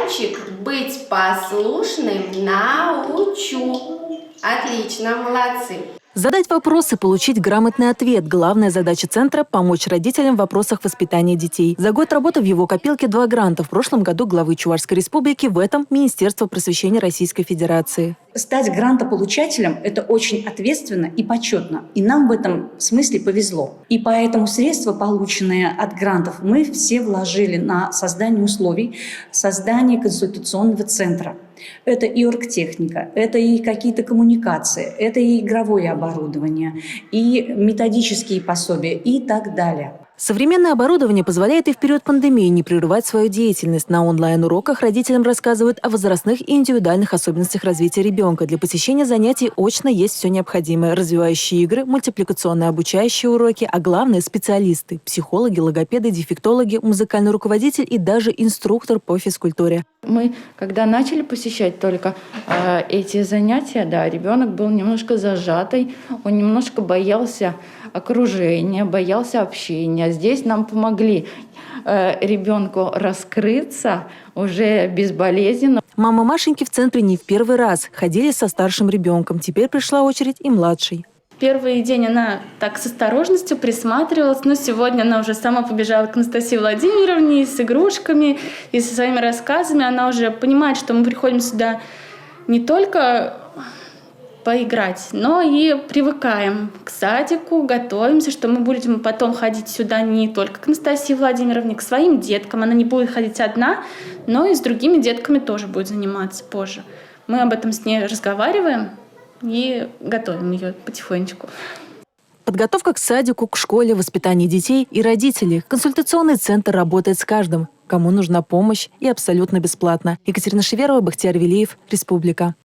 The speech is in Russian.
Мальчик быть послушным научу. Отлично, молодцы. Задать вопросы, получить грамотный ответ. Главная задача центра – помочь родителям в вопросах воспитания детей. За год работы в его копилке 2 гранта. В прошлом году главы Чувашской республики, в этом – Министерство просвещения Российской Федерации. Стать грантополучателем – это очень ответственно и почетно. И нам в этом смысле повезло. И поэтому средства, полученные от грантов, мы все вложили на создание условий, создание консультационного центра. Это и оргтехника, это и какие-то коммуникации, это и игровое оборудование, и методические пособия и так далее. Современное оборудование позволяет и в период пандемии не прерывать свою деятельность. На онлайн-уроках родителям рассказывают о возрастных и индивидуальных особенностях развития ребенка. Для посещения занятий очно есть все необходимое. Развивающие игры, мультипликационные обучающие уроки, а главное – специалисты – психологи, логопеды, дефектологи, музыкальный руководитель и даже инструктор по физкультуре. Мы, когда начали посещать только эти занятия, да, ребенок был немножко зажатый, он немножко боялся окружения, боялся общения. Здесь нам помогли ребенку раскрыться уже безболезненно. Мама Машеньки в центре не в первый раз. Ходили со старшим ребенком. Теперь пришла очередь и младшей. Первый день она так с осторожностью присматривалась, но сегодня она уже сама побежала к Анастасии Владимировне с игрушками и со своими рассказами. Она уже понимает, что мы приходим сюда не только поиграть, но и привыкаем к садику, готовимся, что мы будем потом ходить сюда не только к Анастасии Владимировне, к своим деткам. Она не будет ходить одна, но и с другими детками тоже будет заниматься позже. Мы об этом с ней разговариваем и готовим ее потихонечку. Подготовка к садику, к школе, воспитание детей и родителей. Консультационный центр работает с каждым, кому нужна помощь, и абсолютно бесплатно. Екатерина Шеверова, Бахтияр Велиев, Республика.